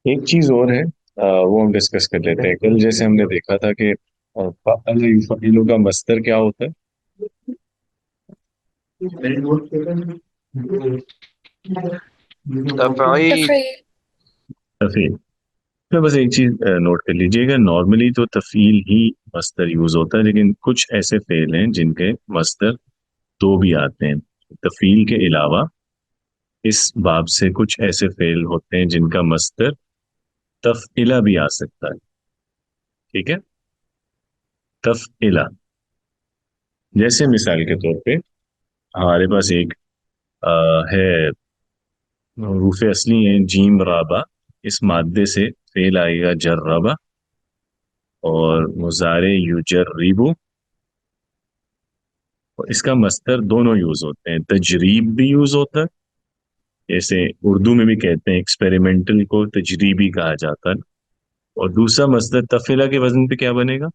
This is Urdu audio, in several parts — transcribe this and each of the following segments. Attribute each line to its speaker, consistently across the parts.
Speaker 1: ایک چیز اور ہے، وہ ہم ڈسکس کر لیتے ہیں. کل جیسے ہم نے دیکھا تھا کہ فعل یفعلوا کا مصدر کیا ہوتا
Speaker 2: تفعیل.
Speaker 3: تفریح.
Speaker 1: ہے؟ تفعیل. میں بس ایک چیز نوٹ کر لیجئے گا، نارملی تو تفعیل ہی مصدر یوز ہوتا ہے، لیکن کچھ ایسے فعل ہیں جن کے مصدر دو بھی آتے ہیں. تفعیل کے علاوہ اس باب سے کچھ ایسے فعل ہوتے ہیں جن کا مصدر تفعیلہ بھی آ سکتا ہے. ٹھیک ہے، تفعیلہ. جیسے مثال کے طور پہ ہمارے پاس ایک ہے، حروف اصلی ہیں جیم رابا. اس مادے سے فعل آئے گا جربا، اور مضارع یجربو. اور اس کا مصدر دونوں یوز ہوتے ہیں، تجریب بھی یوز ہوتا ہے، جیسے اردو میں بھی کہتے ہیں ایکسپیریمنٹل کو تجریبی کہا جاتا ہے. اور دوسرا مصدر تفعیلہ کے وزن پہ کیا بنے گا؟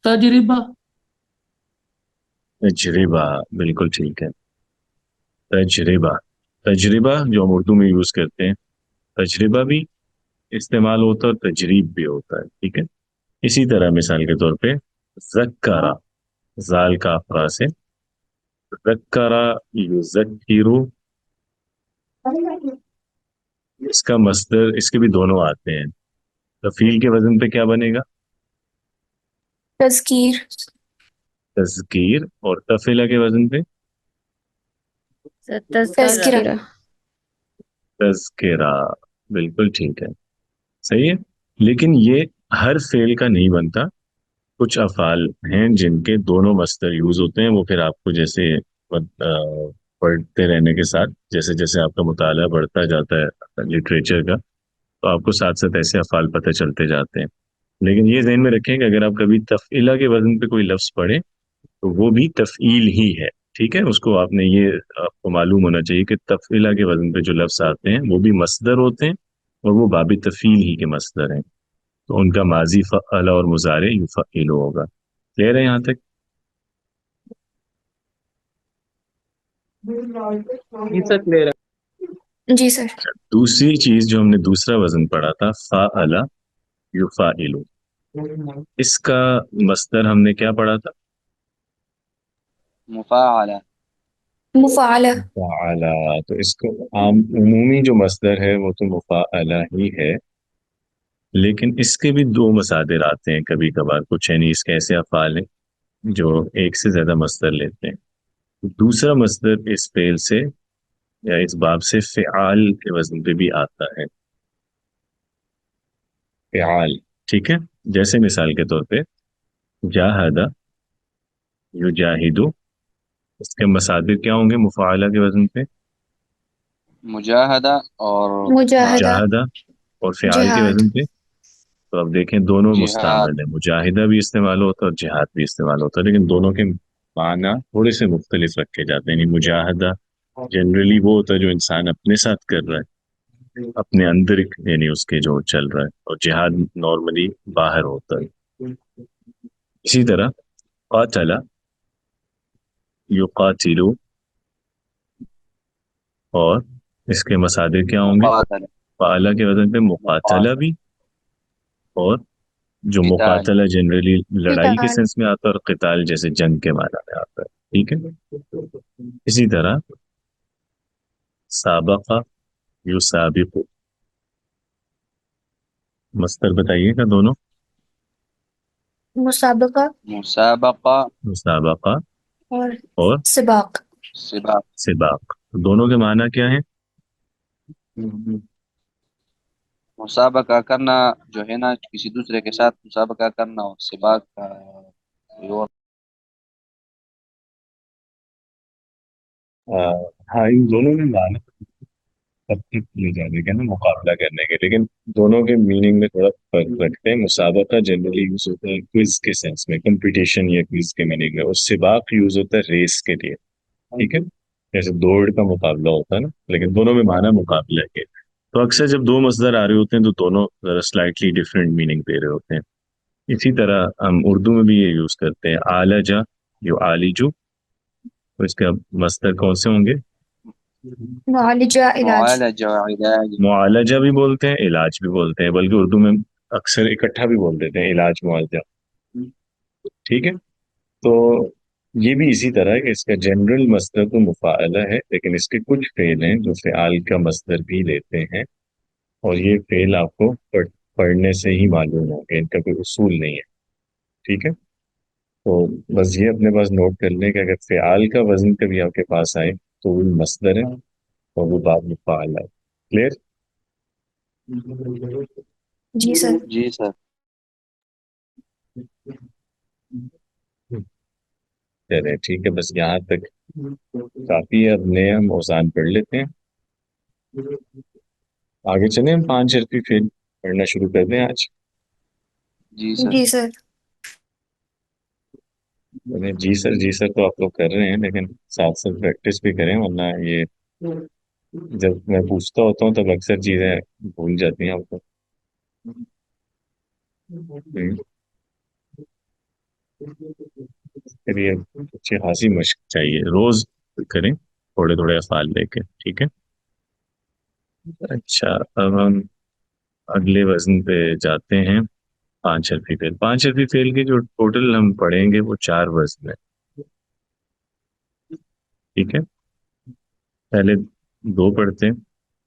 Speaker 2: تجربہ.
Speaker 1: تجربہ. بالکل ٹھیک ہے، تجربہ. تجربہ جو ہم اردو میں یوز کرتے ہیں، تجربہ بھی استعمال ہوتا ہے اور تجریب بھی ہوتا ہے. ٹھیک ہے. اسی طرح مثال کے طور پہ ذکرہ، زال کافرا سے، ذکرہ یذکرو. اس کا مصدر، اس کے بھی دونوں آتے ہیں. تفعیل کے وزن پہ کیا بنے گا؟
Speaker 3: تذکیر.
Speaker 1: تذکیر. اور تفعیلہ کے وزن پہ
Speaker 3: تذکرہ.
Speaker 4: تذکرہ.
Speaker 1: تذکرہ. بالکل ٹھیک ہے، صحیح ہے. لیکن یہ ہر فعل کا نہیں بنتا. کچھ افعال ہیں جن کے دونوں مصدر یوز ہوتے ہیں. وہ پھر آپ کو جیسے پڑھتے رہنے کے ساتھ، جیسے جیسے آپ کا مطالعہ بڑھتا جاتا ہے لٹریچر کا، تو آپ کو ساتھ ساتھ ایسے افعال پتہ چلتے جاتے ہیں. لیکن یہ ذہن میں رکھیں کہ اگر آپ کبھی تفعیلہ کے وزن پہ کوئی لفظ پڑھیں تو وہ بھی تفعیل ہی ہے. ٹھیک ہے، اس کو آپ نے یہ آپ کو معلوم ہونا چاہیے کہ تفعیلہ کے وزن پہ جو لفظ آتے ہیں وہ بھی مصدر ہوتے ہیں، اور وہ باب تفعیل ہی کے مصدر ہیں. تو ان کا ماضی فعل اور مضارع یفعل ہوگا. کلیئر ہے یہاں تک؟
Speaker 2: یہ سب لے رہا.
Speaker 3: جی سر.
Speaker 1: دوسری چیز جو ہم نے دوسرا وزن پڑھا تھا، فعل یفعل. اس کا مصدر ہم نے کیا پڑھا تھا؟
Speaker 2: مفاعلہ.
Speaker 3: مفعلہ.
Speaker 1: فعل. تو اس کو عمومی جو مصدر ہے وہ تو مفعلہ ہی ہے، لیکن اس کے بھی دو مصادر آتے ہیں کبھی کبھار. کچھ یعنی اس کے ایسے افعال ہیں جو ایک سے زیادہ مصدر لیتے ہیں. دوسرا مصدر اس فعل سے یا اس باب سے فعال کے وزن پہ بھی آتا ہے، فعال. ٹھیک ہے. جیسے مثال کے طور پہ جاہد یجاہدو. اس کے مصادر کیا ہوں گے مفعلہ کے وزن پہ؟
Speaker 2: مجاہدہ اور
Speaker 3: مجاہدہ.
Speaker 1: مجاہدہ. اور فعال کے
Speaker 3: جہاد.
Speaker 1: وزن پہ تو اب دیکھیں دونوں
Speaker 2: جہاد.
Speaker 1: مستعمل ہیں، مجاہدہ بھی استعمال ہوتا ہے اور جہاد بھی استعمال ہوتا ہے، لیکن دونوں کے معنی تھوڑے سے مختلف رکھے جاتے ہیں. یعنی مجاہدہ جنرلی وہ ہوتا ہے جو انسان اپنے ساتھ کر رہا ہے، اپنے اندر، یعنی اس کے جو چل رہا ہے. اور جہاد نارملی باہر ہوتا ہے. اسی طرح قاتل یقاتلو. اور اس کے مصادر کیا ہوں گے؟
Speaker 2: مقاتلہ.
Speaker 1: فعلہ کے وزن پہ مقاتلہ بھی، اور جو
Speaker 2: قتال.
Speaker 1: مقاتلہ جنرلی لڑائی کے
Speaker 3: قتال.
Speaker 1: سینس میں آتا ہے، اور قتال جیسے جنگ کے معنی میں آتا ہے. ٹھیک ہے. اسی طرح سابق یسابق. مصدر بتائیے گا دونوں.
Speaker 3: مسابقہ
Speaker 2: مسابقہ.
Speaker 1: مسابقہ
Speaker 3: اور
Speaker 1: اور
Speaker 3: سباق.
Speaker 2: سباق.
Speaker 1: سباق. دونوں کے معنی کیا ہیں؟
Speaker 2: مسابقہ کرنا جو ہے نا کسی دوسرے کے ساتھ مسابقہ کرنا، اور سباق کا یہ
Speaker 1: ہاں، ان دونوں میں معنی سب تک لے جانے کا نا، مقابلہ کرنے کے، لیکن دونوں کے میننگ میں تھوڑا فرق رکھتے ہیں. مسابقہ جنرلی یوز ہوتا ہے کوئز کے سینس میں، کمپٹیشن یا کوئز کے میننگ میں، اور سباق یوز ہوتا ہے ریس کے لیے. ٹھیک ہے، جیسے دوڑ کا مقابلہ ہوتا ہے نا، لیکن دونوں میں معنی مقابلہ کے. تو اکثر جب دو مصدر آ رہے ہوتے ہیں تو دونوں ذرا سلائٹلی ڈفرینٹ میننگ دے رہے ہوتے ہیں. اسی طرح ہم اردو میں بھی یہ یوز کرتے ہیں، آلجا یو آلیجو. تو اس کا مصدر کون سے ہوں گے؟
Speaker 3: معالجہ علاج.
Speaker 2: معالجہ علاج.
Speaker 1: معالجہ بھی بولتے ہیں، علاج بھی بولتے ہیں، بلکہ اردو میں اکثر اکٹھا بھی بول دیتے ہیں، علاج معالجہ. ٹھیک ہے. تو یہ بھی اسی طرح ہے کہ اس کا جنرل مصدر تو مفاعلہ ہے، لیکن اس کے کچھ فعل ہیں جو فعال کا مصدر بھی لیتے ہیں، اور یہ فعل آپ کو پڑھنے سے ہی معلوم ہوگا، ان کا کوئی اصول نہیں ہے. ٹھیک ہے. تو بس یہ اپنے پاس نوٹ کر لیں کہ اگر فعال کا وزن کبھی آپ کے پاس آئے تو وہ مصدر ہے اور وہ باب مفاعلہ ہے. کلیئر؟
Speaker 3: جی سر.
Speaker 2: جی سر.
Speaker 1: چلے ٹھیک ہے، بس یہاں تک کافی ہے. اب نئے ہم اوزان پڑھ لیتے ہیں، آگے چلیں. ہم 5 حرفی فعل پڑھنا شروع کر دیں آج.
Speaker 2: جی سر.
Speaker 3: جی سر.
Speaker 1: جی سر جی سر تو آپ لوگ کر رہے ہیں، لیکن ساتھ ساتھ پریکٹس بھی کریں، ورنہ یہ جب میں پوچھتا ہوتا ہوں تب اکثر چیزیں بھول جاتی ہیں آپ کو. پھر یہ اچھی خاصی مشق چاہیے، روز کریں تھوڑے تھوڑے افعال لے کے. ٹھیک ہے. اچھا، اب ہم اگلے وزن پہ جاتے ہیں. 5 حرفی فعل. 5 حرفی فعل کے جو ٹوٹل ہم پڑھیں گے وہ 4 وزن ہے. ٹھیک ہے. پہلے 2 پڑھتے ہیں،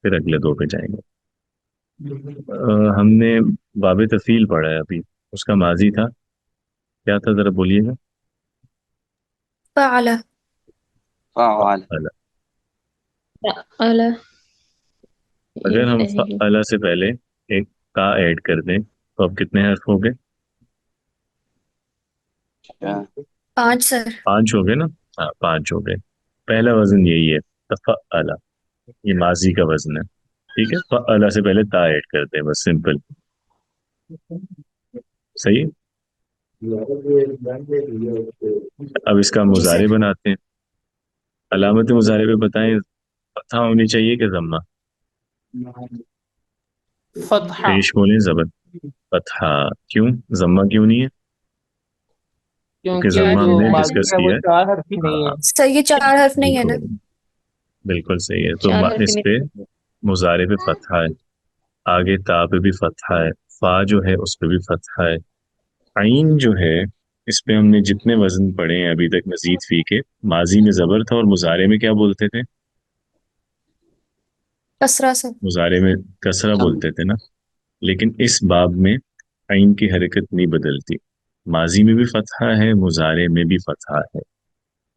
Speaker 1: پھر اگلے 2 پہ جائیں گے. ہم نے باب تفیل پڑھا ہے ابھی، اس کا ماضی تھا کیا تھا، ذرا بولیے گا.
Speaker 3: فعل.
Speaker 2: فعال.
Speaker 1: فعل.
Speaker 4: اعلی.
Speaker 1: اگر ہم
Speaker 4: صحیح.
Speaker 1: فعل سے پہلے ایک کا ایڈ کر دیں تو اب کتنے حرف ہو گئے؟
Speaker 2: اچھا.
Speaker 3: 5 سر.
Speaker 1: 5 ہو گئے نا. ہاں 5 ہو گئے. پہلا وزن یہی ہے، تفعل. یہ ماضی کا وزن ہے. ٹھیک ہے. فعل سے پہلے تا ایڈ کرتے ہیں، بس سمپل. صحیح. اب اس کا
Speaker 3: جی
Speaker 1: مضارع
Speaker 3: سر.
Speaker 1: بناتے ہیں. علامت مضارع پہ بتائیں، فتحہ ہونی چاہیے کہ ضمہ؟
Speaker 4: فتحہ.
Speaker 1: پیش بولیں زبر. فتحہ. کیوں ضمہ کیوں نہیں ہے؟ کیونکہ
Speaker 4: کیونکہ
Speaker 1: ضمہ
Speaker 4: جو
Speaker 1: ہم نے
Speaker 4: ماضی
Speaker 1: ڈسکس
Speaker 4: ہے وہ
Speaker 1: کیا ہے.
Speaker 4: 4 حرفی نہیں
Speaker 1: ہاں
Speaker 4: ہے.
Speaker 3: سر یہ 4 حرف نہیں ہے نا.
Speaker 1: بالکل بالکل صحیح ہے. تو
Speaker 4: 4 حرفی
Speaker 1: اس پہ
Speaker 4: نہیں.
Speaker 1: مضارع پہ فتحہ ہے، آگے تا پہ بھی فتحہ ہے، فا جو ہے اس پہ بھی فتحہ ہے. عین جو ہے اس پہ ہم نے جتنے وزن پڑھے ہیں ابھی تک مزید فی کے، ماضی میں زبر تھا اور مضارع میں کیا بولتے تھے؟
Speaker 3: کسرہ سر.
Speaker 1: مضارع میں کسرہ
Speaker 2: سم.
Speaker 1: بولتے تھے نا. لیکن اس باب میں عین کی حرکت نہیں بدلتی، ماضی میں بھی فتحہ ہے، مضارع میں بھی فتحہ ہے.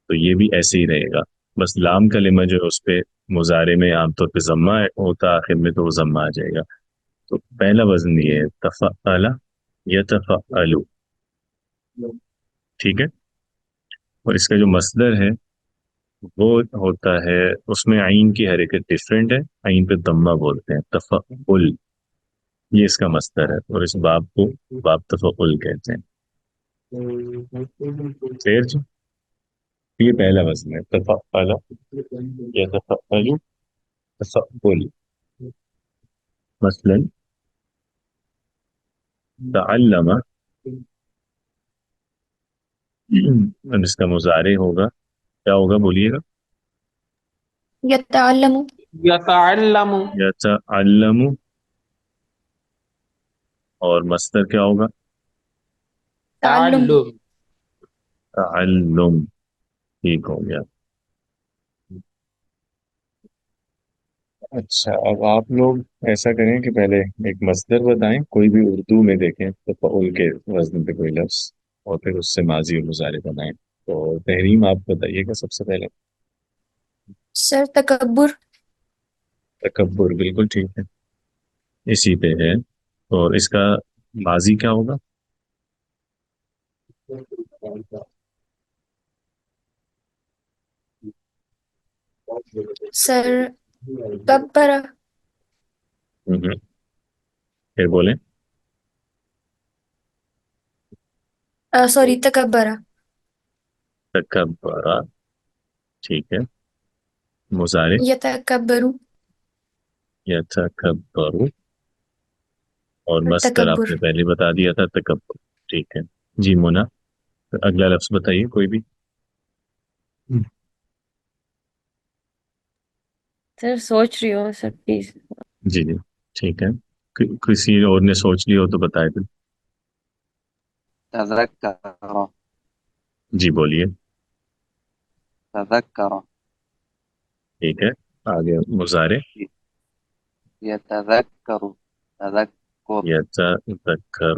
Speaker 1: تو یہ بھی ایسے ہی رہے گا. بس لام کلمہ جو ہے اس پہ مضارع میں عام طور پہ ضمہ ہوتا، آخر میں تو وہ ضمہ آ جائے گا. تو پہلا وزن یہ ہے تفعل یتفعل. ٹھیک ہے. اور اس کا جو مصدر ہے وہ ہوتا ہے، اس میں عین کی حرکت ڈفرینٹ ہے، عین پہ ضمہ بولتے ہیں، تفعل. یہ اس کا مصدر ہے، اور اس باب کو باب تفعل کہتے ہیں. خیر جی. یہ پہلا وزن ہے تفعل یتفعل تفعل. مثلا تعلم. اب اس کا مضارع ہوگا، کیا ہوگا بولیے گا.
Speaker 3: یتعلم.
Speaker 4: یتعلم.
Speaker 1: یتعلم. اور مصدر کیا ہوگا؟
Speaker 3: تعلم.
Speaker 4: تعلم.
Speaker 1: تعلم. ٹھیک ہو گیا. اچھا، اب آپ لوگ ایسا کریں کہ پہلے ایک مصدر بتائیں کوئی بھی اردو میں، دیکھیں تفعول کے وزن پہ کوئی لفظ، اور پھر اس سے ماضی اور مضارع بنائیں. تو تحریم آپ بتائیے گا سب سے پہلے.
Speaker 3: سر تکبر.
Speaker 1: تکبر. بالکل ٹھیک ہے، اسی پہ ہے. اور اس کا ماضی کیا ہوگا؟
Speaker 3: سر کبر.
Speaker 1: ہوں، پھر بولیں.
Speaker 3: سوری تکبر.
Speaker 1: تکبر. ٹھیک ہے. مضارع
Speaker 3: یتکبر.
Speaker 1: یتکبر. اور مصدر آپ
Speaker 3: تکبر.
Speaker 1: نے پہلے بتا دیا تھا تکبر. ٹھیک ہے جی. مونا اگلا لفظ بتائیے کوئی بھی.
Speaker 5: سر سوچ رہی ہوں سر پلیز.
Speaker 1: جی جی ٹھیک ہے. کسی اور نے سوچ لی ہو تو بتائے پھر.
Speaker 2: تذکر
Speaker 1: جی بولیے.
Speaker 2: تذکر
Speaker 1: ٹھیک ہے. آگے مضارع.
Speaker 2: یتذکر تذکر
Speaker 1: یتذکر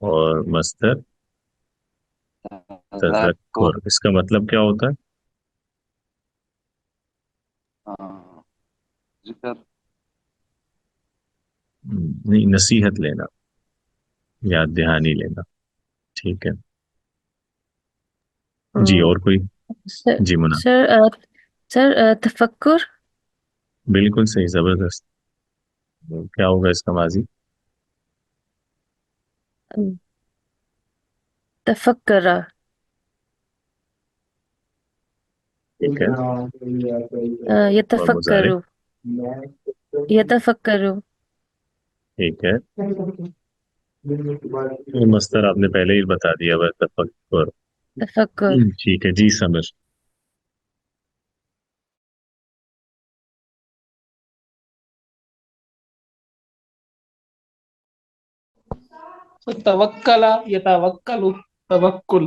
Speaker 1: اور مصدر
Speaker 2: تذکر
Speaker 1: تذکر، اس کا مطلب کیا ہوتا ہے؟
Speaker 2: ذکر
Speaker 1: نہیں، نصیحت لینا، یاد دہانی لینا. ٹھیک ہے. جی اور کوئی؟
Speaker 5: سر
Speaker 1: جی منى.
Speaker 5: سر سر تفکر.
Speaker 1: بالکل صحیح، زبردست. کیا ہوگا اس کا ماضی؟
Speaker 5: تفکر.
Speaker 1: ٹھیک ہے. اور
Speaker 5: یتفکر.
Speaker 1: مضارع؟
Speaker 5: یتفکر.
Speaker 1: ٹھیک ہے. مصدر آپ نے پہلے ہی بتا دیا ہوا، تفکر.
Speaker 5: تفکر.
Speaker 1: ٹھیک ہے جی سمجھ.
Speaker 4: توکل یتوکل توکل.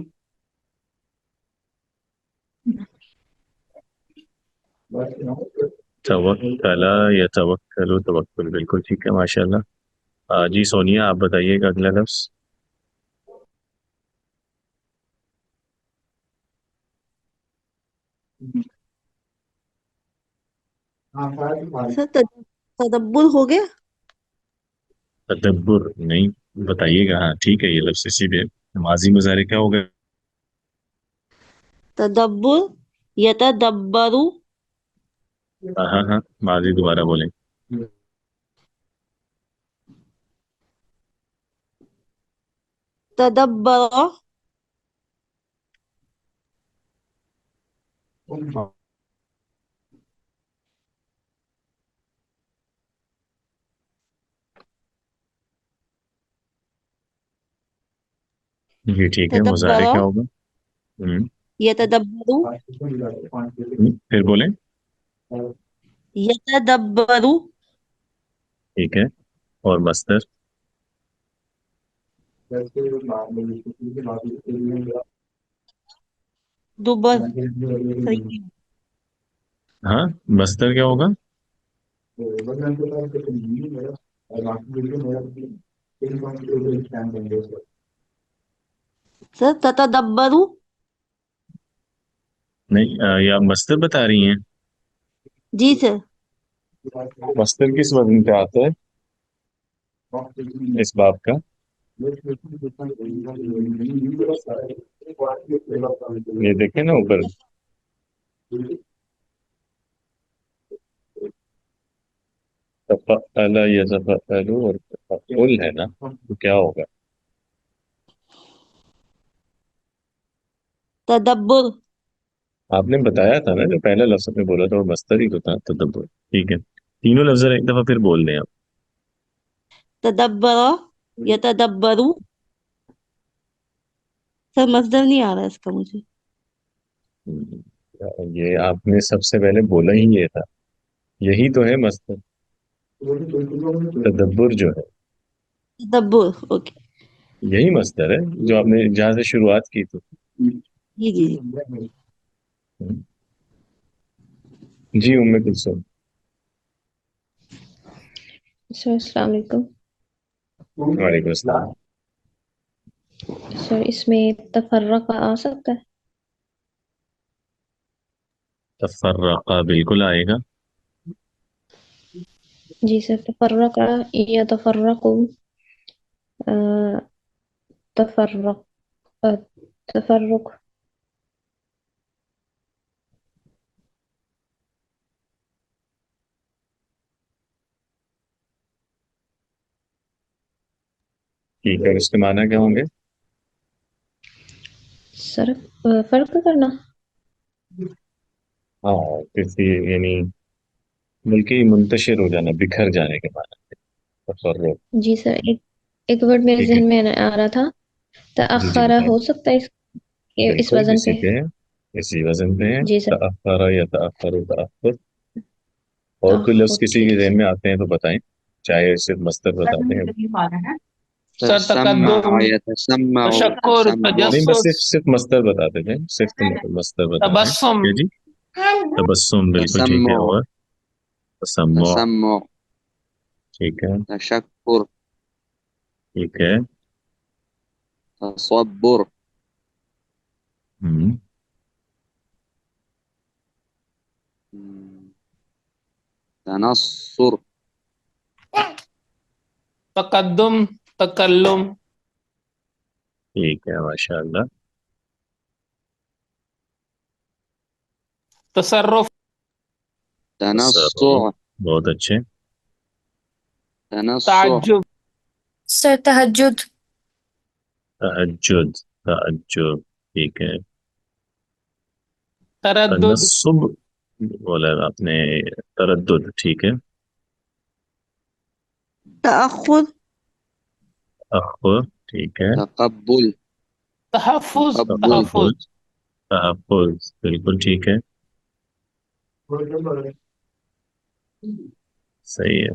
Speaker 1: توکل یتوکل توکل، بالکل ٹھیک ہے ماشاء اللہ. جی سونیا آپ بتائیے گا اگلا لفظ.
Speaker 6: سر تدبر ہو گیا.
Speaker 1: تدبر نہیں، بتائیے گا. ہاں ٹھیک ہے، یہ لفظ اسی پہ. ماضی مضارع کیا ہوگا؟
Speaker 6: تدبر یتدبرو.
Speaker 1: ہاں ہاں ہاں، ماضی دوبارہ بولیں.
Speaker 6: تدبر
Speaker 1: جی ٹھیک ہے. مضارع
Speaker 6: تدبر
Speaker 1: کیا ہوگا؟
Speaker 6: یتدبرو.
Speaker 1: پھر بولیں.
Speaker 6: یتدبرو
Speaker 1: ٹھیک ہے. اور مصدر؟
Speaker 6: دوبر.
Speaker 1: ہاں مصدر کیا ہوگا؟
Speaker 6: سر تتدبرو.
Speaker 1: نہیں، یہ آپ مصدر بتا رہی ہیں.
Speaker 6: جی سر.
Speaker 1: مصدر کس وزن پہ آتا ہے اس باب کا؟ یہ دیکھیں نا اوپر. تفعل یتفعل اور تفعل ہے نا، تو کیا ہوگا؟
Speaker 6: تدبر.
Speaker 1: آپ نے بتایا تھا نا، جو پہلا لفظ میں بولا تھا وہ مصدر ہی تو تھا، تدبر. ٹھیک ہے. تینوں لفظ ایک دفعہ پھر بول دیں آپ.
Speaker 6: تدبر یتدبرو. سر مصدر نہیں آ رہا اس کا مجھے.
Speaker 1: یہ آپ نے سب سے پہلے بولا ہی یہ تھا، یہی تو ہے مصدر. تدبر جو ہے
Speaker 6: تدبر اوکے.
Speaker 1: یہی مصدر ہے، جو آپ نے جہاں سے شروعات کی تو.
Speaker 6: جی جی.
Speaker 1: جی ام کلثوم.
Speaker 5: سر السلام علیکم.
Speaker 1: وعلیکم السلام.
Speaker 5: سر اس میں تفرقہ آ سکتا ہے؟
Speaker 1: تفرقہ بالکل آئے گا.
Speaker 5: جی سر. تفرقہ یا تفرقو. تفرق. تفرق.
Speaker 1: ٹھیک ہے. اس کے معنی کیا ہوں گے؟
Speaker 5: سر فرق کرنا.
Speaker 1: ہاں کسی یعنی بلکہ منتشر ہو جانا، بکھر جانے کے معنی. تفرق.
Speaker 5: جی سر. ایک ورڈ میرے
Speaker 1: ٹھیک ہے.
Speaker 5: ذہن میں آ رہا تھا.
Speaker 1: جی جی
Speaker 5: تأخرہ
Speaker 1: بتائیں.
Speaker 5: ہو سکتا ہے اس
Speaker 1: بالکل
Speaker 5: وزن
Speaker 1: اسی
Speaker 5: پہ.
Speaker 1: پہ ہے، اسی وزن پہ ہے.
Speaker 5: جی سر.
Speaker 1: تأخر یا تأخر تأخر. اور کوئی لفظ کسی کے
Speaker 5: ٹھیک
Speaker 1: ذہن میں آتے ہیں تو بتائیں، چاہے صرف مصدر بتاتے ہیں.
Speaker 4: سر
Speaker 2: تسمع
Speaker 4: تقدم
Speaker 2: يتسمع
Speaker 4: تشکر
Speaker 2: تسمع
Speaker 1: نہیں، بس صرف
Speaker 4: تجسس
Speaker 1: صرف مصدر بتاتے تھے، صرف مصدر بتا رہے ہیں.
Speaker 4: تبسم
Speaker 1: کیا جی؟ تبسم، بالکل ٹھیک ہے.
Speaker 2: تسمع
Speaker 1: اور تسمع،
Speaker 2: تسمع
Speaker 1: ٹھیک ہے.
Speaker 2: تشکر
Speaker 1: ٹھیک ہے.
Speaker 2: تصبر
Speaker 1: ہم،
Speaker 2: تنصر
Speaker 4: تقدم تکلم
Speaker 1: ٹھیک ہے، ماشاء اللہ.
Speaker 4: تصرف
Speaker 1: تصرف،
Speaker 2: تنصع
Speaker 1: بہت اچھے.
Speaker 2: تنصع
Speaker 4: تعجب
Speaker 3: سر تہجد.
Speaker 1: تہجد، تہجد، ٹھیک ہے.
Speaker 4: تردد
Speaker 1: تنصب بولا آپ نے، تردد، ٹھیک ہے.
Speaker 6: تأخر
Speaker 1: تأخر، ٹھیک ہے.
Speaker 2: تقبل
Speaker 4: تحفظ
Speaker 2: تقبل
Speaker 4: تحفظ
Speaker 1: تحفظ، تحفظ، بالکل ٹھیک ہے. صحیح ہے،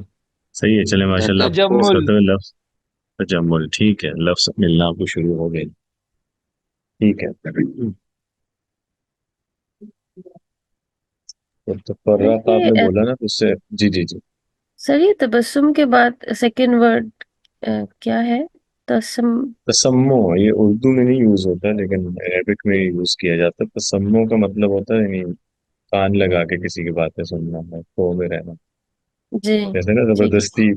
Speaker 1: صحیح ہے. چلے ماشاء اللہ. اس
Speaker 2: تدبر
Speaker 4: تجمل
Speaker 1: کا تو لفظ تجمل، ٹھیک ہے. لفظ ملنا آپ کو شروع ہو گئے، ٹھیک ہے.
Speaker 5: سر
Speaker 1: تفرق آپ نے
Speaker 5: یہ
Speaker 1: بولا نا، تو اس سے جی جی جی.
Speaker 5: سر یہ تبسم کے بعد سیکنڈ ورڈ کیا ہے؟ تسم
Speaker 1: تسمو، یہ اردو میں نہیں یوز ہوتا لیکن عربک میں یوز کیا جاتا ہے. تسمو کا مطلب ہوتا ہے یعنی کان لگا کے کسی کی باتیں سننا ہے، تو میں رہنا.
Speaker 5: جی
Speaker 1: جیسے نا
Speaker 5: جی
Speaker 1: زبردستی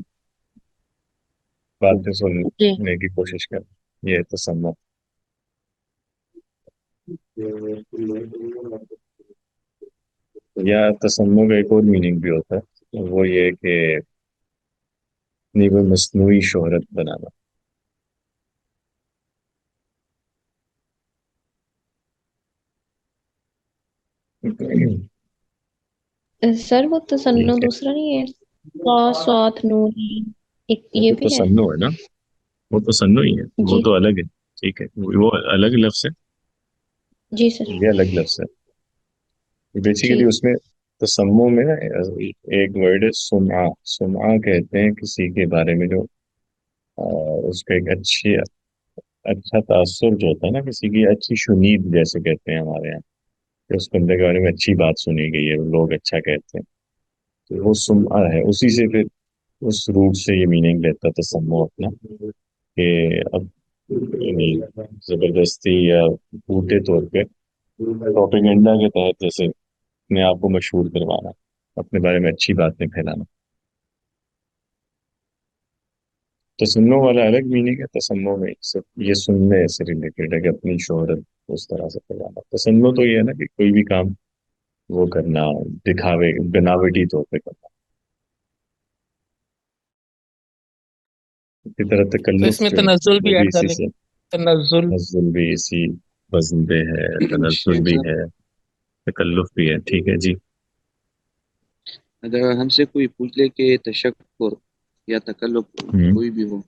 Speaker 1: باتیں
Speaker 5: جی
Speaker 1: سننے کی کوشش کر، یہ تسمو. یا تسمو کا ایک اور میننگ بھی ہوتا ہے، وہ یہ کہ اپنی کوئی مصنوعی شہرت بنانا.
Speaker 5: سر وہ تسنن
Speaker 1: ٹھیک ہے.
Speaker 5: دوسرا نہیں ہے؟ سوات نون ایک
Speaker 1: وہ
Speaker 5: یہ بھی
Speaker 1: تو
Speaker 5: ہے؟
Speaker 1: تسنو ہے نا، وہ تو تسنو ہی ہے، وہ
Speaker 5: جی
Speaker 1: تو الگ ہے. ٹھیک ہے، وہ الگ لفظ ہے،
Speaker 5: جی سر
Speaker 1: یہ الگ لفظ ہے. بیسیکلی
Speaker 5: ٹھیک.
Speaker 1: اس میں تسمو میں نا ایک ورڈ ہے سمعہ. سمعہ کہتے ہیں کسی کے بارے میں جو اس کا ایک اچھا تاثر جو ہوتا ہے نا، کسی کی اچھی شنید جیسے کہتے ہیں ہمارے یہاں، کہ اس بندے کے بارے میں اچھی بات سنی گئی ہے، لوگ اچھا کہتے ہیں، تو وہ سمعہ ہے. اسی سے پھر اس روٹ سے یہ میننگ لیتا ہے تسمو اپنا، کہ اب یعنی زبردستی یا بوٹے طور پہ پروپیگنڈا کے تحت جیسے اپنے آپ کو مشہور کروانا، اپنے بارے میں اچھی باتیں پھیلانا. تسنو والا الگ میننگ ہے. تسنو میں صرف یہ سننے سے ریلیٹڈ ہے کہ اپنی شہرت اس طرح سے پھیلانا. تسنو تو یہ ہے نا کہ کوئی بھی کام وہ کرنا، دکھاوے، بناوٹی طور پہ کرنا. اسی طرح
Speaker 4: تو
Speaker 1: تکلف
Speaker 4: اس میں
Speaker 1: جو ہے
Speaker 4: تنزل
Speaker 1: وہ
Speaker 4: بھی
Speaker 1: بھی
Speaker 4: ایڈ
Speaker 1: اسی
Speaker 4: کریں
Speaker 1: سے،
Speaker 4: گے. تنزل
Speaker 1: نزل بھی اسی وزن پہ ہے، تنزل بھی
Speaker 2: شیخ
Speaker 1: ہے، تکلف بھی ہے. ٹھیک ہے جی.
Speaker 2: اگر ہم سے کوئی پوچھ لے کہ تشکر یا تکلف
Speaker 1: ہوں
Speaker 2: کوئی بھی ہو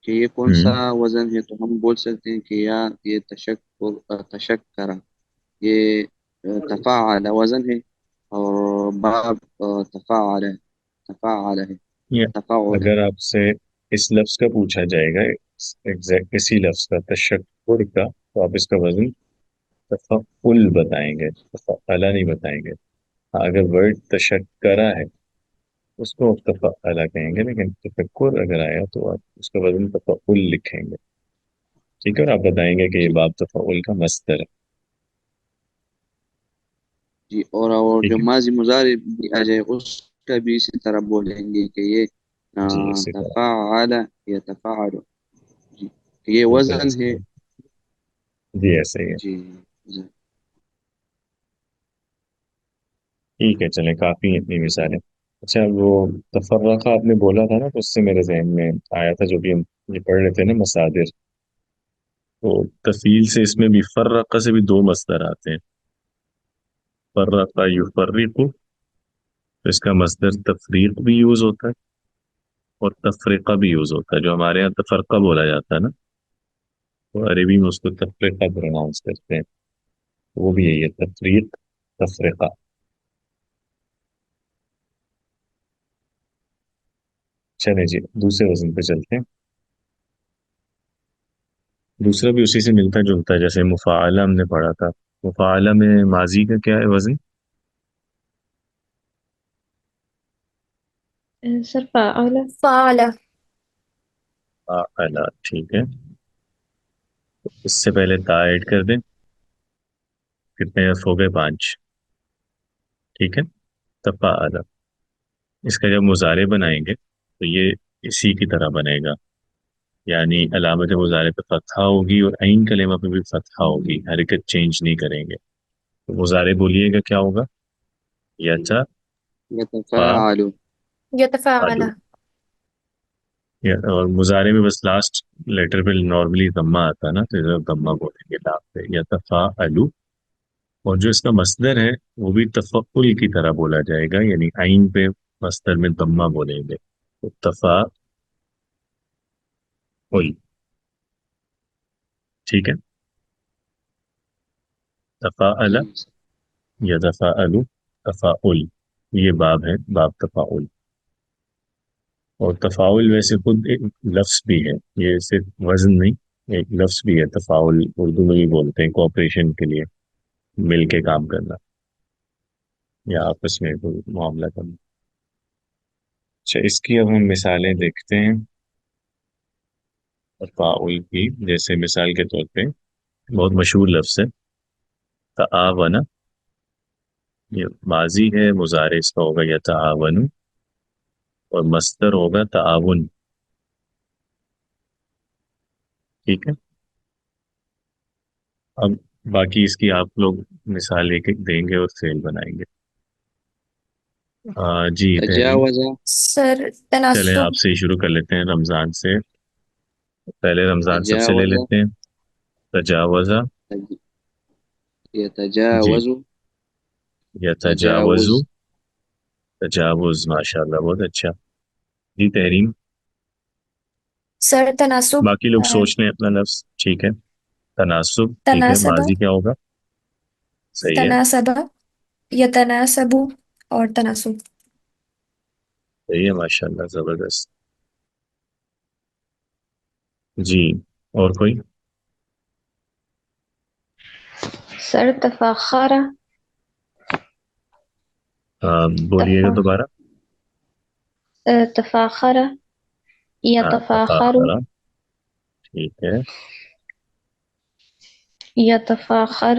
Speaker 2: کہ یہ کون
Speaker 1: ہوں
Speaker 2: سا وزن ہے، تو ہم بول سکتے ہیں کہ یا یہ تشکر یہ تفاعل وزن ہے، اور باب تفاعل ہے، تفاعل ہے،
Speaker 1: یا
Speaker 2: تفاعل ہے.
Speaker 1: اگر آپ سے اس لفظ کا پوچھا جائے گا، ایگزیکٹ اسی لفظ کا، تشکر کا، تو آپ اس کا وزن تفعل بتائیں گے، تفعلہ نہیں بتائیں گے. ہاں، اگر ورڈ تشکرہ ہے اس کو آپ تفعلہ کہیں گے، لیکن تفکر اگر آیا تو آپ اس کا وزن تفعل لکھیں گے. ٹھیک ہے، اور آپ بتائیں گے کہ یہ
Speaker 2: جی
Speaker 1: باب تفعل کا مصدر ہے.
Speaker 2: جی، اور جو
Speaker 1: ٹھیک ہے
Speaker 2: ماضی مضارع بھی آ جائے اس کا بھی اسی طرح بولیں گے کہ یہ
Speaker 1: جی، اسی طرح
Speaker 2: تفاعل یا تفاعل. جی، کہ یہ
Speaker 1: بالکل
Speaker 2: وزن
Speaker 1: ایسے
Speaker 2: ہے.
Speaker 1: ہی ہے. جی ایسے ہی ہے.
Speaker 2: جی
Speaker 1: ٹھیک ہے، چلیں، کافی ہیں اتنی مثالیں. اچھا، وہ تفرقہ آپ نے بولا تھا نا، تو اس سے میرے ذہن میں آیا تھا، جو بھی ہم یہ پڑھ رہے تھے نا مصادر، تو تفیل سے اس میں بھی فرقہ سے بھی دو مصدر آتے ہیں. فرقہ یفرق، تو اس کا مصدر تفریق بھی یوز ہوتا ہے اور تفریقہ بھی یوز ہوتا ہے. جو ہمارے یہاں تفرقہ بولا جاتا ہے نا، تو عربی میں اس کو تفریقہ پروناؤنس کرتے ہیں. وہ بھی یہی ہے، تفریق، تفریقہ. چلیں جی دوسرے وزن پہ چلتے ہیں. دوسرا بھی اسی سے ملتا جلتا ہے، جیسے مفاعلہ ہم نے پڑھا تھا. مفاعلہ میں ماضی کا کیا ہے وزن؟
Speaker 5: سر فعل.
Speaker 3: فعل.
Speaker 1: فاعلہ، ٹھیک ہے. اس سے پہلے تا ایڈ کر دیں. کتنے حرف ہو گئے؟ 5. ٹھیک ہے. تفاعلہ. اس کا جب مضارع بنائیں گے تو یہ اسی کی طرح بنے گا، یعنی علامت مضارع پہ فتحہ ہوگی اور عین کلمہ پہ بھی فتحہ ہوگی، حرکت چینج نہیں کریں گے. تو مضارع بولیے گا کیا ہوگا؟
Speaker 2: يتفاعل.
Speaker 3: يتفاعل.
Speaker 1: اور مضارع میں بس لاسٹ لیٹر پہ نارملی ضمہ آتا ہے نا، تو ادھر ضمہ بولیں گے لام پہ. یتفاعلو. اور جو اس کا مصدر ہے وہ بھی تفعل کی طرح بولا جائے گا، یعنی عین پہ مصدر میں ضمہ بولیں گے. تو تفاعل. ٹھیک ہے. تفاعل،
Speaker 2: جی
Speaker 1: یتفاعل، تفاعل، یہ باب ہے، باب تفاعل. اور تفاعل ویسے خود ایک لفظ بھی ہے، یہ صرف وزن نہیں، ایک لفظ بھی ہے. تفاعل اردو میں بھی بولتے ہیں کوآپریشن کے لیے، مل کے کام کرنا یا آپس میں کوئی معاملہ کرنا. اچھا، اس کی اب ہم مثالیں دیکھتے ہیں تفاعل کی. جیسے مثال کے طور پہ بہت مشہور لفظ ہے تعاون. یہ ماضی ہے، مضارع اس کا ہوگا یتعاون، اور مصدر ہوگا تعاون. ٹھیک ہے. اب باقی اس کی آپ لوگ مثال ایک ایک دیں گے اور فعل بنائیں گے. جی تحریم.
Speaker 2: تجاوز.
Speaker 3: سر
Speaker 1: چلیں
Speaker 3: تناسب.
Speaker 1: آپ سے ہی شروع کر لیتے ہیں، رمضان سے. پہلے رمضان سب سے لے
Speaker 2: تجاوز.
Speaker 1: لیتے ہیں. تجاوزہ.
Speaker 2: تج-
Speaker 1: جی.
Speaker 2: يتجاوز.
Speaker 1: یتجاوز.
Speaker 2: تجاوز.
Speaker 1: تجاوز، ماشاء اللہ، بہت اچھا. جی تحریم.
Speaker 3: سر تناسب.
Speaker 1: باقی لوگ سوچ لیں اپنا لفظ. ٹھیک ہے. تناسب، ٹھیک ہے.
Speaker 3: تناسب.
Speaker 1: ماضی کیا ہوگا؟ صحیح ہے.
Speaker 3: تناسب. یتناسب اور تناسب.
Speaker 1: صحیح ہے، ماشاء اللہ، زبردست. جی اور کوئی؟
Speaker 5: سر تفاخر.
Speaker 1: بولیے گا
Speaker 5: تفا
Speaker 1: دوبارہ.
Speaker 5: تفاخر. يتفاخر.
Speaker 1: تفاخرہ، ٹھیک ہے.
Speaker 5: يتفاخر.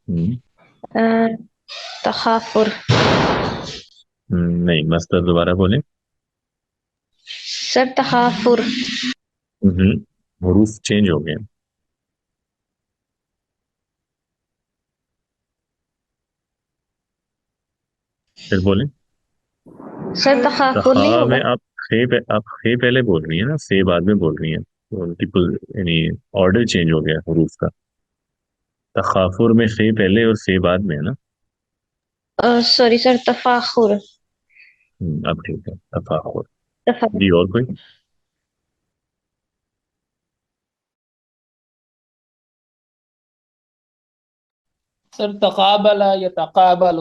Speaker 1: ہم،
Speaker 5: تخافر.
Speaker 1: نہیں، مصدر دوبارہ بولیں.
Speaker 5: سر تخافر.
Speaker 1: حروف چینج ہو گئے. پھر بولیں.
Speaker 5: سر تخافر نہیں
Speaker 1: تخا
Speaker 5: ہوگا.
Speaker 1: میں آپ خے پہلے بول رہی ہیں نا، سے بعد میں بول رہی ہیں، تو ان کی یعنی آرڈر چینج ہو گیا حروف کا. تخافر میں خے پہلے اور سے بعد میں ہے نا.
Speaker 5: سوری سر تفاخر.
Speaker 1: اب ٹھیک ہے، تفاخر.
Speaker 5: تفاخر.
Speaker 1: جی اور کوئی؟
Speaker 4: سر تقابل یتقابل.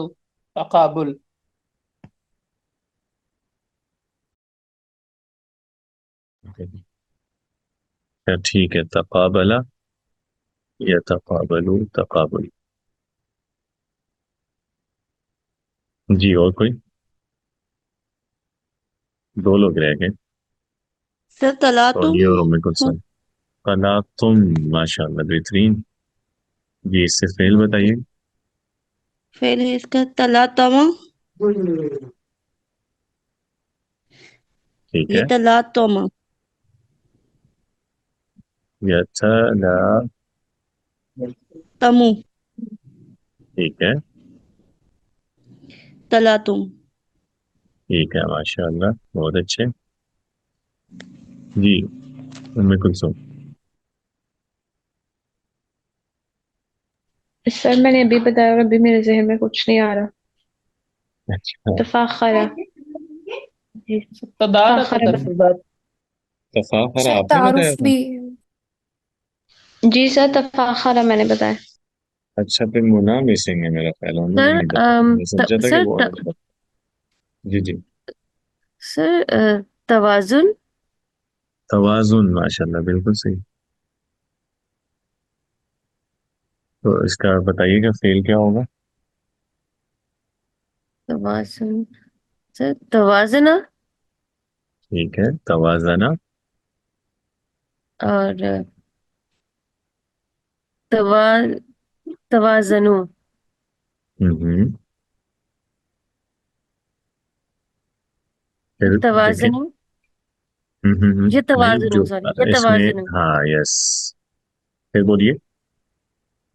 Speaker 4: تقابل.
Speaker 1: ٹھیک ہے. تقابل، یتقابل، تقابل. جی اور کوئی؟ 2 لوگ رہ گئے،
Speaker 6: سر تلاتم.
Speaker 1: سونیا اور ام کلثوم. کلا تم، ماشاء اللہ، بہترین. جی اس سے فعل بتائیے.
Speaker 6: فعل ہے اس کا تلاتم.
Speaker 1: ٹھیک
Speaker 6: یہ
Speaker 1: ہے.
Speaker 6: تلاتم.
Speaker 1: یتلا.
Speaker 6: تمو.
Speaker 1: ٹھیک ہے.
Speaker 6: تلاتم.
Speaker 1: ٹھیک ہے، ماشاء اللہ، بہت اچھے. جی ام کلثوم.
Speaker 5: سر میں نے ابھی بتایا اور ابھی میرے ذہن میں کچھ نہیں آ رہا.
Speaker 1: اچھا.
Speaker 5: تفاخر. جی
Speaker 4: تدارک
Speaker 5: تفاخر.
Speaker 4: ترتیبات.
Speaker 1: تفاخر
Speaker 3: سر
Speaker 1: آپ نے بتایا
Speaker 3: تعارف
Speaker 1: تھا؟
Speaker 3: بھی.
Speaker 5: جی سر تفاخر میں نے بتایا.
Speaker 1: اچھا، پھر منع مسنگ ہے میرا خیال، انہوں نے
Speaker 5: سر
Speaker 1: نہیں بتایا، میں سمجھا تھا کہ
Speaker 5: سر
Speaker 1: وہ نے بتایا. جی جی.
Speaker 5: سر توازن.
Speaker 1: توازن، ماشاءاللہ بالکل صحیح. تو اس کا بتائیے گا فعل کیا ہوگا؟
Speaker 5: توازن. سر توازنہ.
Speaker 1: ٹھیک ہے، توازنہ.
Speaker 5: اور توا توازنو.
Speaker 1: ہوں. پھر دیکھیں.
Speaker 5: توازنو. یہ
Speaker 1: نہیں
Speaker 5: توازنو،
Speaker 1: جو
Speaker 5: سوری، یہ
Speaker 1: اس میں،
Speaker 5: توازنو.
Speaker 1: ہاں یس. پھر بولیے.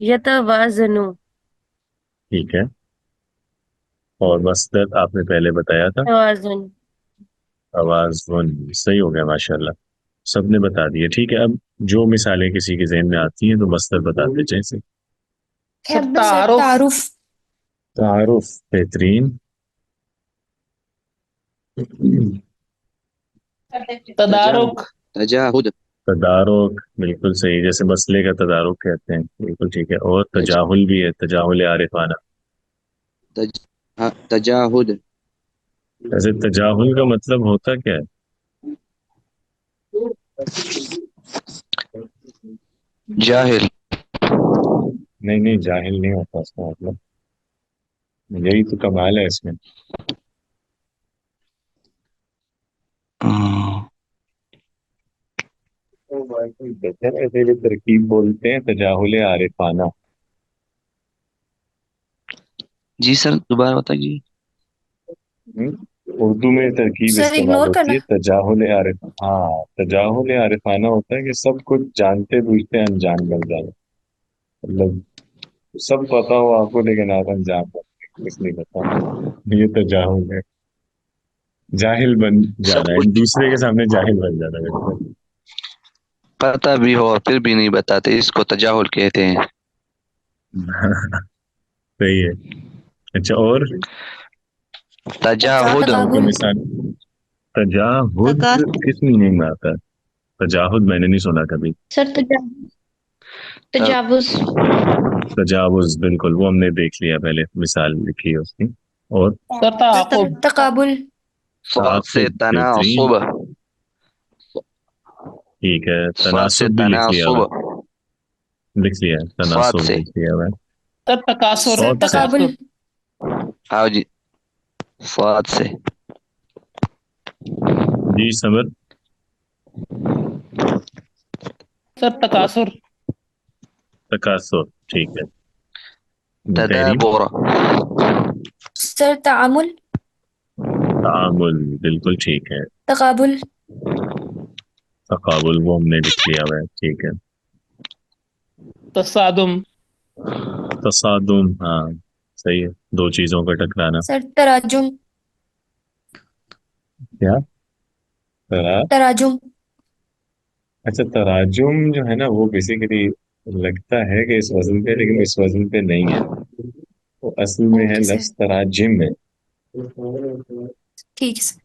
Speaker 5: یہ توازنو.
Speaker 1: ٹھیک ہے. اور مصدر آپ نے پہلے بتایا تھا
Speaker 5: توازن.
Speaker 1: توازن. صحیح ہو گیا ماشاء اللہ. سب نے بتا دیا. ٹھیک ہے، اب جو مثالیں کسی کے ذہن میں آتی ہیں تو مصدر بتاتے جیسے.
Speaker 4: سر
Speaker 3: سر
Speaker 4: تعارف.
Speaker 3: تعارف.
Speaker 1: تعارف، بہترین.
Speaker 4: تدارک.
Speaker 2: تجاہد.
Speaker 1: تدارک، بالکل صحیح. جیسے مسئلے کا تدارک کہتے ہیں، بالکل ٹھیک ہے. اور
Speaker 2: تج-
Speaker 1: تجاہل بھی ہے، تجاہل عارفانہ.
Speaker 2: تجاہد.
Speaker 1: ویسے تجاہل کا مطلب ہوتا کیا ہے؟
Speaker 2: جاہل.
Speaker 1: نہیں نہیں، جاہل نہیں ہوتا اس کا مطلب. یہی تو کمال ہے اس میں. بہتر ایسے بھی ترکیب بولتے ہیں تجاہل عارفانہ.
Speaker 2: جی سر دوبارہ بتائیے.
Speaker 1: اردو میں ترکیب
Speaker 3: سر
Speaker 1: استعمال
Speaker 3: اگنور
Speaker 1: ہوتی
Speaker 3: کرنا.
Speaker 1: ہے تجاہل عارف. ہاں، تجاہل عارفانہ ہوتا ہے کہ سب کچھ جانتے بوجھتے انجان بن جانا. مطلب سب پتا ہو آپ کو لیکن آپ انجان بن، کچھ نہیں پتا. یہ تجاہل ہے. جاہل بن
Speaker 2: سب
Speaker 1: جانا ہے،
Speaker 2: کچھ
Speaker 1: دوسرے کے سامنے جاہل بن جانا بالکل.
Speaker 2: پتا بھی ہو اور پھر بھی نہیں بتاتے، اس کو تجاہل کہتے ہیں.
Speaker 1: صحیح ہے. اچھا، اور
Speaker 2: تجاہد.
Speaker 1: اور کوئی
Speaker 3: تقابل.
Speaker 1: مثال؟ تجاہد
Speaker 6: تکاثر.
Speaker 1: کس میننگ میں آتا ہے؟ تجاہد میں نے نہیں سنا کبھی.
Speaker 6: سر تجاوز.
Speaker 1: تجاوز، بالکل، وہ ہم نے دیکھ لیا پہلے، مثال لکھی ہے اس کی. اور
Speaker 4: سر تعاقب.
Speaker 3: تقابل.
Speaker 2: صاد سے
Speaker 1: تعاقب، بہترین.
Speaker 2: تناسب.
Speaker 1: ٹھیک ہے،
Speaker 2: صاد سے
Speaker 1: تناسب بھی لکھ لیا
Speaker 2: تناسب.
Speaker 1: ہوا. لکھ لیا،
Speaker 2: صاد
Speaker 1: تناسب
Speaker 2: سے.
Speaker 1: لکھ لیا ہوا.
Speaker 4: سر تکاثر.
Speaker 3: سر
Speaker 1: صوت سے.
Speaker 3: تقابل.
Speaker 4: تکاثر.
Speaker 2: آؤ جی. صاد سے.
Speaker 1: جی سمر.
Speaker 4: سر تکاثر.
Speaker 1: تکاثر، ٹھیک ہے. بحرین.
Speaker 2: تدابر.
Speaker 3: سر تعامل.
Speaker 1: تعامل، بالکل ٹھیک ہے.
Speaker 3: تقابل.
Speaker 1: تقابل، وہ ہم نے لکھ لیا ہوا ہے. ٹھیک ہے.
Speaker 4: تصادم.
Speaker 1: تصادم، ہاں صحیح ہے، دو چیزوں کا ٹکرانا.
Speaker 3: سر تراجم.
Speaker 1: کیا؟ ترا
Speaker 3: تراجم.
Speaker 1: اچھا، تراجم جو ہے نا وہ بیسیکلی لگتا ہے کہ اس وزن پہ، لیکن اس وزن پہ نہیں ہے. وہ اصل میں ہے
Speaker 3: اوکے سر.
Speaker 1: لفظ تراجم ہے.
Speaker 3: ٹھیک ہے سر.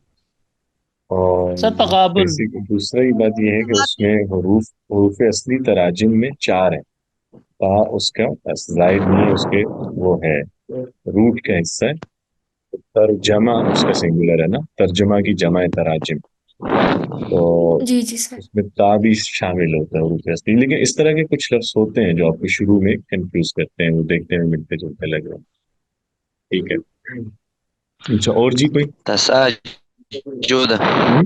Speaker 1: اور
Speaker 4: سر تقابل.
Speaker 1: دوسری بات یہ ہے کہ اس میں حروف اصلی تراجم میں 4 ہیں. تا اس کا زائد نہیں ہے، اس کے وہ ہے روٹ کا حصہ ہے. ترجمہ اس کا سنگولر ہے نا، ترجمہ کی جمع ہے تراجم. تو
Speaker 3: جی جی سر.
Speaker 1: اس میں تا بھی شامل ہوتا ہے حروف اصلی. لیکن اس طرح کے کچھ لفظ ہوتے ہیں جو آپ کو شروع میں کنفیوز کرتے ہیں، وہ دیکھتے ہیں ملتے جلتے لگ رہے ہیں. ٹھیک ہے. اچھا، اور جی کوئی؟
Speaker 2: تساجد.
Speaker 1: ہم؟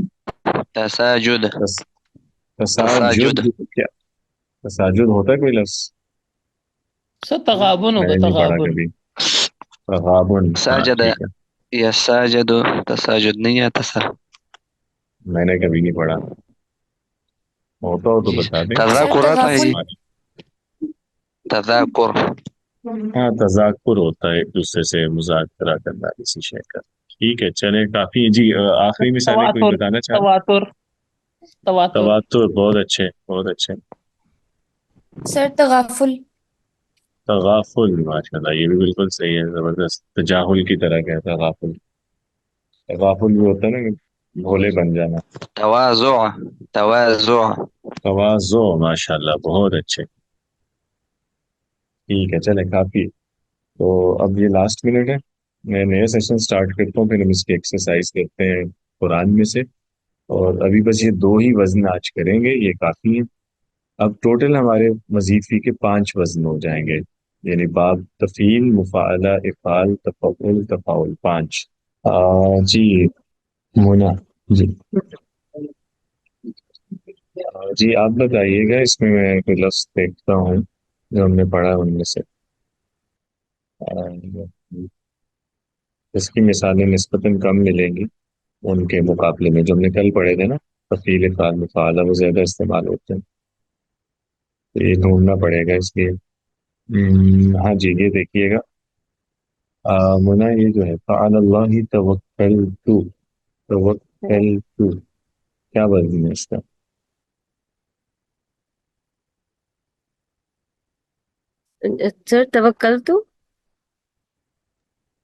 Speaker 2: تساجد.
Speaker 1: تس- تساجد.
Speaker 2: تساجد.
Speaker 1: کیا تساجد ہوتا ہے کوئی لفظ؟
Speaker 4: سر تغابن
Speaker 1: میں
Speaker 4: ہوگا،
Speaker 1: نے نہیں پڑھا
Speaker 4: تغابن.
Speaker 1: کبھی. تغابن، ہاں
Speaker 2: ساجد
Speaker 1: ٹھیک ہے.
Speaker 2: یا ساجد. تساجد نہیں آتا سر.
Speaker 1: میں نے کبھی نہیں پڑھا. ہوتا ہو تو
Speaker 2: جی
Speaker 1: بتا دیں.
Speaker 3: سر
Speaker 2: تذاکر آتا ہے جی.
Speaker 3: تغافل.
Speaker 2: تذاکر.
Speaker 1: ہاں، تذاکر ہوتا ہے ایک دوسرے سے مذاکرہ کرنا کسی شے کا. ٹھیک ہے، چلیں کافی جی. آخری مثالیں کوئی
Speaker 4: تواتر.
Speaker 1: بتانا چاہ رہے؟
Speaker 4: تواتر. تواتر.
Speaker 1: تواتر، بہت اچھے بہت اچھے.
Speaker 3: سر تغافل.
Speaker 1: تغافل، ماشاء اللہ، یہ بھی بالکل صحیح ہے، زبردست. تجاہل کی طرح کا ہے تغافل. تغافل بھی ہوتا ہے نا کہ بھولے بن جانا.
Speaker 2: تواضع. تواضع.
Speaker 1: تواضع، ماشاء اللہ، بہت اچھے. ٹھیک ہے، چلیں کافی. تو اب یہ لاسٹ منٹ ہے. میں نیا سیشن سٹارٹ کرتا ہوں، پھر ہم اس کی ایکسرسائز کرتے ہیں. قرآن میں سے، اور ابھی بس یہ دو ہی وزن آج کریں گے، یہ کافی ہیں۔ اب ٹوٹل ہمارے مزید فی کے 5 وزن ہو جائیں گے، یعنی باب، تفعیل، مفاعلہ، افعال، تفعول، تفاعل، 5۔ جی مونا، جی جی آپ بتائیے گا، اس میں کوئی لفظ دیکھتا ہوں جو ہم نے پڑھا ان میں سے، آ، اس کی مثالیں نسبتاً کم ملیں گی ان کے مقابلے میں جو ہم نے کل پڑھے تھے نا، تفعیل، افعال، مفاعلہ، وہ زیادہ استعمال ہوتے ہیں، تو یہ ڈھونڈنا پڑے گا اس لیے۔ ہاں جی یہ دیکھیے گا، منا یہ جو ہے فعل اللہ توکلت، توکلت، کیا وزن ہے اس کا؟
Speaker 5: سر توکل تو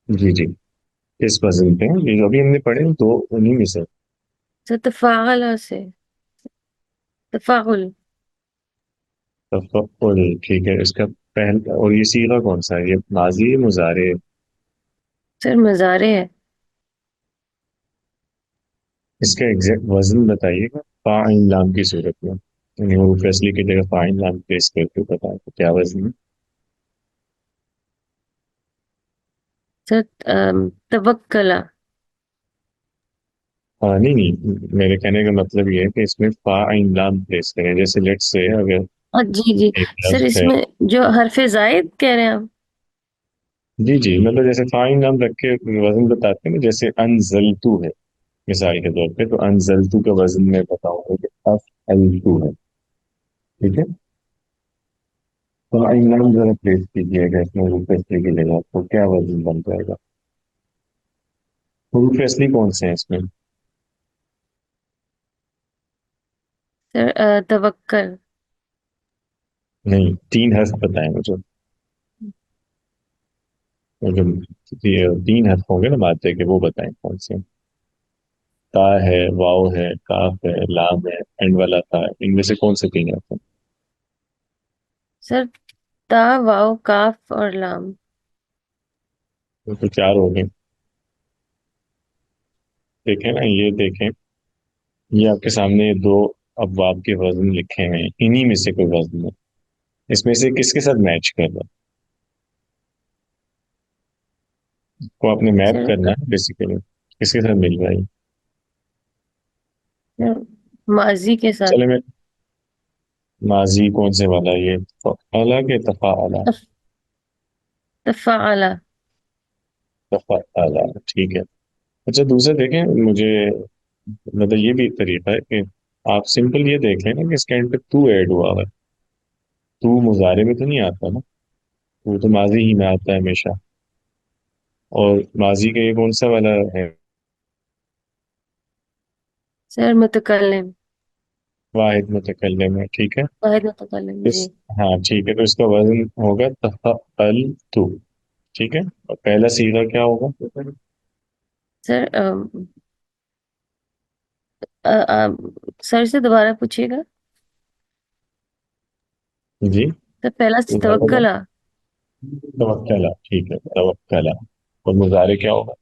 Speaker 1: جی جی، کس وزن پہ ہیں؟ یہ جو ابھی ہم نے پڑھے دو انہی میں سے۔
Speaker 5: سر تفاعل سے تفاعل
Speaker 1: تفعل، ٹھیک ہے، اس کا پہلا اور یہ صیغہ کون سا ہے؟ یہ ماضی ہے، مضارع ہے؟
Speaker 5: سر مضارع ہے
Speaker 1: اس کا ایگزیکٹ وزن بتائیے گا فاعل لام کی صورت میں، یعنی وہ فیصلے کی جگہ فاعل لام پیش کر کے بتائیں تو کیا وزن ہے؟
Speaker 5: سر توکلا
Speaker 1: ہاں نہیں نہیں، میرے کہنے کا مطلب یہ ہے کہ اس میں فاعل لام پلیس کریں، جیسے لیٹ سے اگر
Speaker 5: جی جی
Speaker 1: ایک
Speaker 5: سر،
Speaker 1: لفظ
Speaker 5: اس
Speaker 1: ہے،
Speaker 5: میں جو حرف زائد کہہ رہے ہیں آپ؟
Speaker 1: جی جی مطلب جیسے فاعل نام رکھ کے وزن بتاتے ہیں نا، جیسے انزلتو ہے مثال کے طور پہ، تو انزلتو کا وزن میں بتاؤں گا کہ افعلتو ہے، ٹھیک ہے؟ فاعل نام ذرا پلیس کیجیے گا اس میں حروف اصلی کی جگہ، تو کیا وزن بن جائے گا؟ حروف اصلی کون سے ہیں اس میں؟
Speaker 5: سر توکل
Speaker 1: نہیں، 3 حرف بتائیں مجھے، وہ جو 3 حرف ہوں گے نا مادے کے، وہ بتائیں کون سے ہیں؟ تا ہے، واؤ ہے، کاف ہے، لام ہے، اینڈ والا تا ہے، ان میں سے کون سے 3 حرف ہیں؟
Speaker 5: سر تا، واو، کاف اور لام۔
Speaker 1: وہ تو 4 ہو گئے، دیکھیں نا، یہ دیکھیں، یہ آپ کے سامنے دو ابواب کے وزن لکھے ہیں، انہی میں سے کوئی وزن ہے، اس میں سے کس کے ساتھ میچ کر رہا ہے؟ کو آپ نے میپ
Speaker 5: سر
Speaker 1: کرنا ہے بیسیکلی، کس کے ساتھ مل رہا ہے؟
Speaker 5: سر ماضی کے ساتھ
Speaker 1: چلے میں، ماضی کون سے والا ہے یہ؟ فعلا کہ تفاعلا؟
Speaker 5: تفاعلا
Speaker 1: تفاعلا، ٹھیک ہے۔ اچھا دوسرا دیکھیں، مجھے مطلب یہ بھی ایک طریقہ ہے کہ آپ سمپل یہ دیکھ لیں نا کہ اس کے اینڈ پہ تو ایڈ ہوا ہوا ہے، تو مظاہرے میں تو نہیں آتا نا، وہ تو ماضی ہی میں آتا ہے ہمیشہ، اور ماضی کا یہ کون سا والا ہے؟
Speaker 5: سر متکلم،
Speaker 1: واحد متکلم ہے، ٹھیک ہے،
Speaker 5: واحد متکلم
Speaker 1: اس،
Speaker 5: جی۔
Speaker 1: ہاں ٹھیک ہے، تو اس کا وزن ہوگا تفعل تو، ٹھیک ہے، اور پہلا صیغہ کیا ہوگا؟
Speaker 5: سر سر سے دوبارہ پوچھیے گا،
Speaker 1: جی
Speaker 5: سر پہلا
Speaker 1: دوبارہ ہوگا
Speaker 5: توکلا
Speaker 1: توکلا، ٹھیک ہے، توکلا، اور مظاہرے کیا ہوگا؟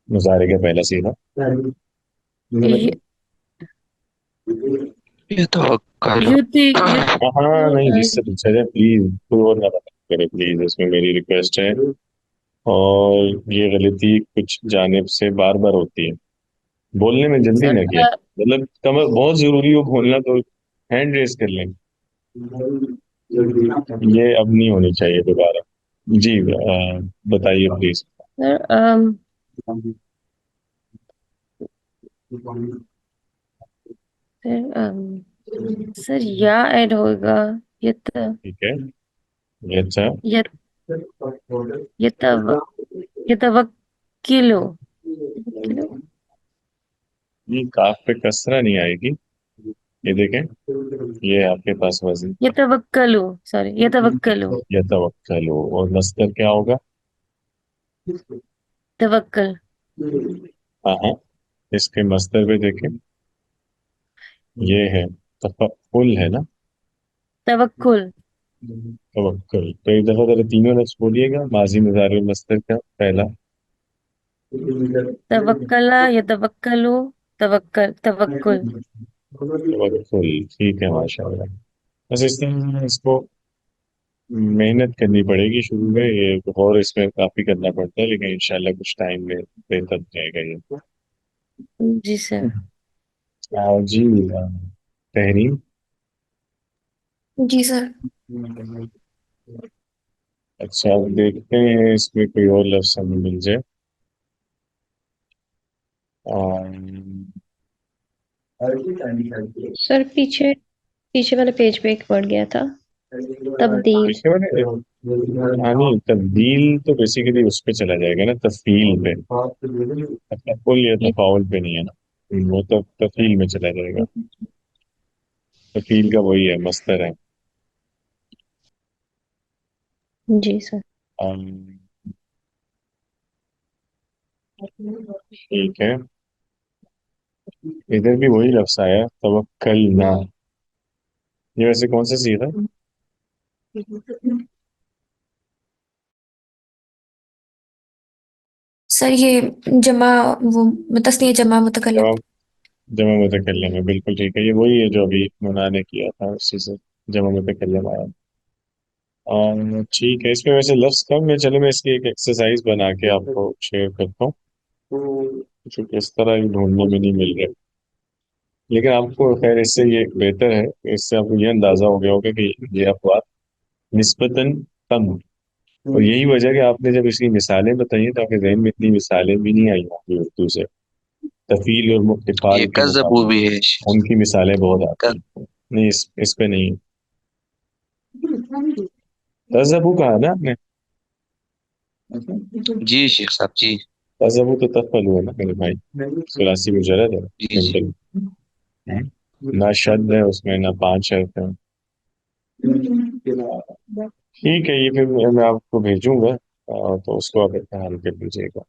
Speaker 1: مظاہرے کا پہلا صیغہ؟
Speaker 5: ی-
Speaker 2: يتوكل.
Speaker 5: یوتی
Speaker 1: ہاں نہیں، جس سے پوچھا جائے پلیز، کوئی اور نہ بتا کرے پلیز، اس میں میری ریکویسٹ ہے، اور یہ غلطی کچھ جانب سے بار بار ہوتی ہے، بولنے میں جلدی
Speaker 5: سر
Speaker 1: نہ کیا، مطلب بہت ضروری ہو بولنا تو ہینڈ ریز کر لیں، یہ اب نہیں ہونی چاہیے دوبارہ۔ جی بتائیے پلیز۔
Speaker 5: سر سر سر یا ایڈ ہوگا، یت
Speaker 1: ٹھیک ہے، یہ اچھا،
Speaker 5: یت یتوکلو کلو
Speaker 1: یہ کاف پہ کسرہ نہیں آئے گی، یہ دیکھیں، یہ آپ کے پاس وزن
Speaker 5: یتوکلو سوری یتوکلو
Speaker 1: یا توکل ہو، اور مصدر کیا ہوگا؟
Speaker 5: توکل
Speaker 1: ہاں ہاں، اس کے مصدر پہ دیکھیں، یہ ہے تفعل ہے نا،
Speaker 5: توکل
Speaker 1: توکل، تو ایک دفعہ ذرا تینوں لفظ بولیے گا، ماضی مضارع اور مصدر کا پہلا۔
Speaker 5: توکلا یا توکلو، توکل.
Speaker 1: توکل، ٹھیک ہے ماشاء اللہ. بس اس طرح اس کو محنت کرنی پڑے گی شروع میں، یہ اور اس میں کافی کرنا پڑتا ہے، لیکن انشاءاللہ کچھ ٹائم میں بہتر ہو جائے گا یہ.
Speaker 5: جی سر.
Speaker 1: جی تحریم.
Speaker 3: جی سر.
Speaker 1: اچھا اب دیکھتے ہیں اس میں کوئی اور لفظ ہمیں مل جائے.
Speaker 7: سر پیچھے پیچھے والے پیج پہ ایک ورڈ گیا تھا، تبدیل.
Speaker 1: پیچھے والے ہاں نہیں، تبدیل تو بیسیکلی اس پہ چلا جائے گا نا، تفعیل پہ. تفعل یا
Speaker 7: یہ
Speaker 1: تفاعل پہ نہیں ہے نا، وہ تو تفعیل میں چلا جائے گا. تفعیل کا وہی ہے، مصدر ہے.
Speaker 7: جی سر.
Speaker 1: آم، ٹھیک ہے. ادھر بھی وہی لفظ آیا توکلنا. یہ ویسے کون سے صیغہ ہے؟
Speaker 3: سر یہ جمع، وہ تثنیہ جمع متکلم.
Speaker 1: جمع جمع متکلم ہے، بالکل ٹھیک ہے. یہ وہی ہے جو ابھی مونا نے کیا تھا، اسی سے جمع متکلم آیا. ٹھیک ہے. اس میں ویسے لفظ کم ہے، چلو میں اس کی ایک ایکسرسائز بنا کے آپ کو شیئر کرتا ہوں، کیونکہ اس طرح ہی ڈھونڈنے میں نہیں مل رہے. لیکن آپ کو خیر اس سے یہ بہتر ہے، اس سے آپ کو یہ اندازہ ہو گیا ہوگا کہ یہ افراد نسبتاً کم ہیں. اور یہی وجہ کہ آپ نے جب اس کی مثالیں بتائی ہیں تو آپ کے ذہن میں اتنی مثالیں بھی نہیں آئی ہوں گی اردو سے. تفیل اور
Speaker 2: یہ
Speaker 1: مختفال کے
Speaker 2: کذبوا
Speaker 1: مقابلے
Speaker 2: بھی ہے.
Speaker 1: ان کی مثالیں بہت آتی ہیں. نہیں اس پہ نہیں. تذبو کہا نا آپ نے؟
Speaker 2: جی شیخ صاحب جی.
Speaker 1: تذبو تو تفل ہوا نا میرے بھائی، ثلاثی مجرد ہے.
Speaker 2: جی جی.
Speaker 1: سمپل، نہ شد ہے اس میں نہ پانچ حرف ہے. ٹھیک ہے، یہ پھر میں آپ کو بھیجوں گا، تو اس کو آپ حل کر دیجیے گا.